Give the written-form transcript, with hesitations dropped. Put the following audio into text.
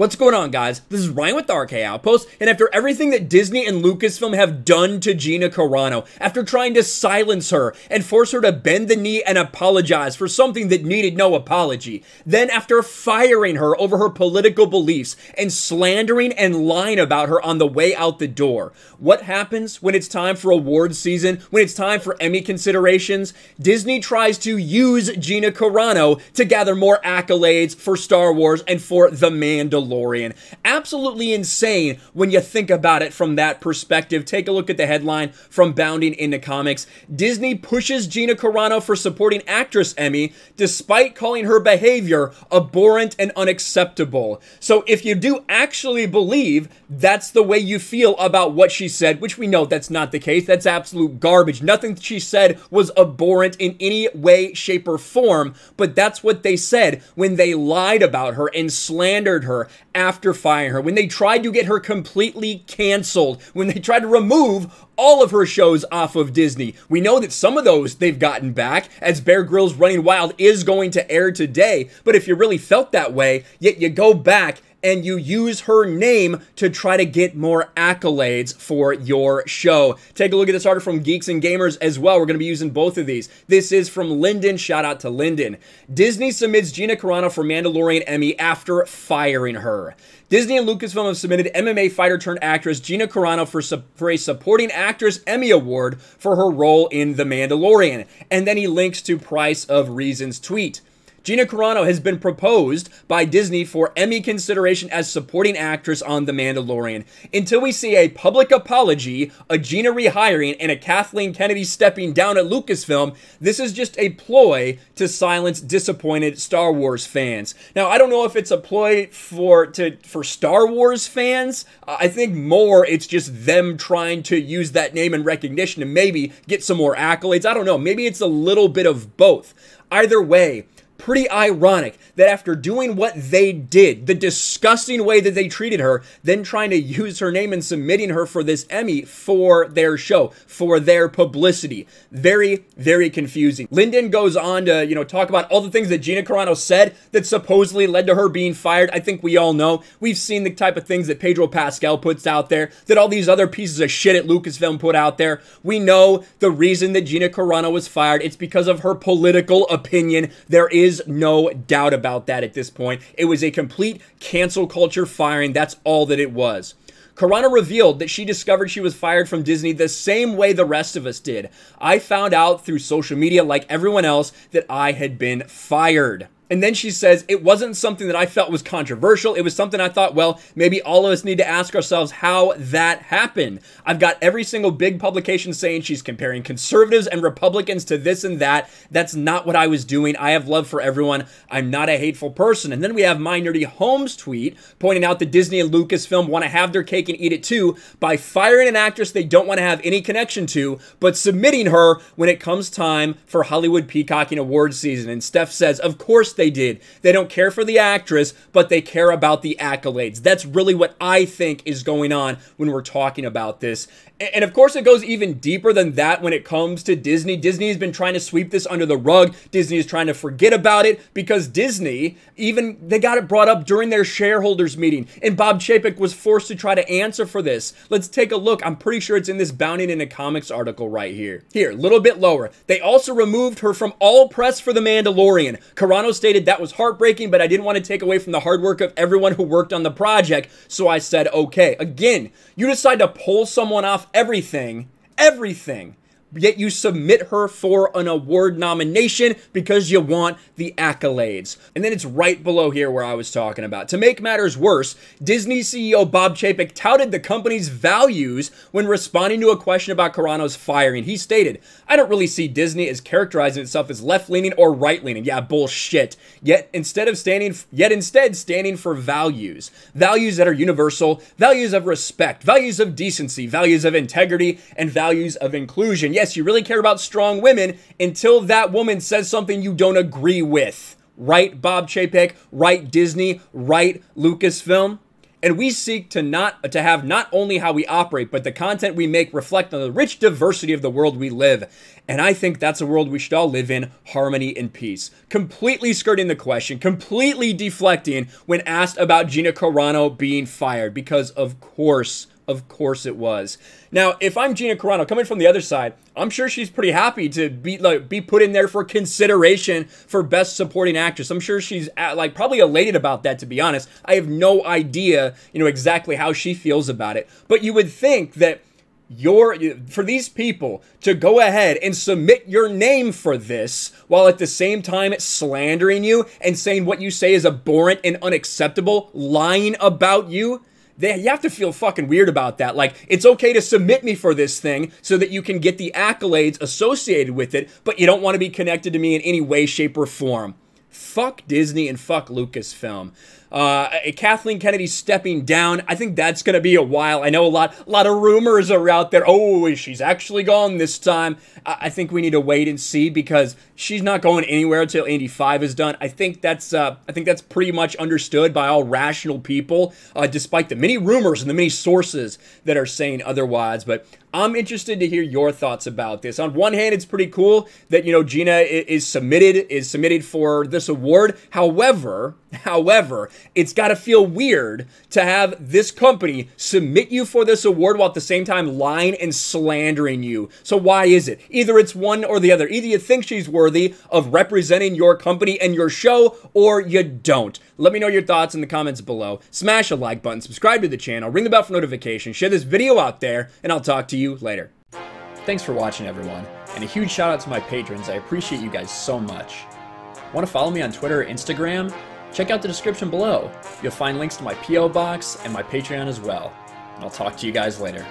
What's going on, guys? This is Ryan with the RK Outpost, and after everything that Disney and Lucasfilm have done to Gina Carano, after trying to silence her and force her to bend the knee and apologize for something that needed no apology, then after firing her over her political beliefs and slandering and lying about her on the way out the door, what happens when it's time for awards season, when it's time for Emmy considerations? Disney tries to use Gina Carano to gather more accolades for Star Wars and for The Mandalorian. Absolutely insane when you think about it from that perspective. Take a look at the headline from Bounding Into Comics. Disney pushes Gina Carano for Supporting Actress Emmy despite calling her behavior abhorrent and unacceptable. So if you do actually believe that's the way you feel about what she said, which we know that's not the case, that's absolute garbage. Nothing she said was abhorrent in any way, shape, or form, but that's what they said when they lied about her and slandered her after firing her, when they tried to get her completely canceled, when they tried to remove all of her shows off of Disney. We know that some of those they've gotten back, as Bear Grylls Running Wild is going to air today, but if you really felt that way, yet you go back and you use her name to try to get more accolades for your show. Take a look at this article from Geeks and Gamers as well. We're going to be using both of these. This is from Lyndon. Shout out to Lyndon. Disney submits Gina Carano for Mandalorian Emmy after firing her. Disney and Lucasfilm have submitted MMA fighter turned actress Gina Carano for a Supporting Actress Emmy Award for her role in The Mandalorian. And then he links to Price of Reason's tweet. Gina Carano has been proposed by Disney for Emmy consideration as supporting actress on The Mandalorian. Until we see a public apology, a Gina rehiring, and a Kathleen Kennedy stepping down at Lucasfilm, this is just a ploy to silence disappointed Star Wars fans. Now, I don't know if it's a ploy for Star Wars fans. I think more it's just them trying to use that name and recognition and maybe get some more accolades. I don't know. Maybe it's a little bit of both. Either way, pretty ironic that after doing what they did, the disgusting way that they treated her, then trying to use her name and submitting her for this Emmy for their show, for their publicity. Very, very confusing. Lyndon goes on to, talk about all the things that Gina Carano said that supposedly led to her being fired. I think we all know. We've seen the type of things that Pedro Pascal puts out there, that all these other pieces of shit at Lucasfilm put out there. We know the reason that Gina Carano was fired. It's because of her political opinion. There is no doubt about that at this point. It was a complete cancel culture firing. That's all that it was. Carano revealed that she discovered she was fired from Disney the same way the rest of us did. I found out through social media, like everyone else, that I had been fired. And then she says, it wasn't something that I felt was controversial. It was something I thought, well, maybe all of us need to ask ourselves how that happened. I've got every single big publication saying she's comparing conservatives and Republicans to this and that. That's not what I was doing. I have love for everyone. I'm not a hateful person. And then we have My Nerdy Holmes tweet pointing out that Disney and Lucasfilm want to have their cake and eat it too by firing an actress they don't want to have any connection to, but submitting her when it comes time for Hollywood Peacocking Awards season. And Steph says, of course they did. They don't care for the actress, but they care about the accolades. That's really what I think is going on when we're talking about this. And of course, it goes even deeper than that when it comes to Disney. Disney has been trying to sweep this under the rug. Disney is trying to forget about it because Disney, they got it brought up during their shareholders meeting, and Bob Chapek was forced to try to answer for this. Let's take a look. I'm pretty sure it's in this Bounding Into Comics article right here. Here, a little bit lower. They also removed her from all press for The Mandalorian. Carano stated that was heartbreaking, but I didn't want to take away from the hard work of everyone who worked on the project, so I said okay. Again, you decide to pull someone off everything, yet you submit her for an award nomination because you want the accolades. And then it's right below here where I was talking about. To make matters worse, Disney CEO Bob Chapek touted the company's values when responding to a question about Carano's firing. He stated, I don't really see Disney as characterizing itself as left-leaning or right-leaning. Yeah, bullshit. Yet instead standing for values. Values that are universal, values of respect, values of decency, values of integrity, and values of inclusion. Yes, you really care about strong women until that woman says something you don't agree with. Right, Bob Chapek? Right, Disney? Right, Lucasfilm? And we seek to have not only how we operate, but the content we make reflect on the rich diversity of the world we live. And I think that's a world we should all live in, harmony and peace. Completely skirting the question, completely deflecting when asked about Gina Carano being fired, because of course it was. Now, if I'm Gina Carano, coming from the other side, I'm sure she's pretty happy to be put in there for consideration for Best Supporting Actress. I'm sure she's probably elated about that, to be honest. I have no idea, exactly how she feels about it. But you would think that for these people to go ahead and submit your name for this, while at the same time slandering you and saying what you say is abhorrent and unacceptable, lying about you, you have to feel fucking weird about that. Like, it's okay to submit me for this thing so that you can get the accolades associated with it, but you don't want to be connected to me in any way, shape, or form. Fuck Disney and fuck Lucasfilm. Kathleen Kennedy stepping down, I think that's going to be a while. I know a lot of rumors are out there. Oh, she's actually gone this time. I think we need to wait and see, because she's not going anywhere until Indy 5 is done. I think that's pretty much understood by all rational people, despite the many rumors and the many sources that are saying otherwise. But I'm interested to hear your thoughts about this. On one hand, it's pretty cool that, Gina is submitted for this award. However, it's got to feel weird to have this company submit you for this award while at the same time lying and slandering you. So why is it? Either it's one or the other. Either you think she's worthy of representing your company and your show, or you don't. Let me know your thoughts in the comments below. Smash a like button, subscribe to the channel, ring the bell for notifications, share this video out there, and I'll talk to you later. Thanks for watching, everyone, and a huge shout out to my patrons. I appreciate you guys so much. Want to follow me on Twitter or Instagram? Check out the description below. You'll find links to my P.O. box and my Patreon as well. And I'll talk to you guys later.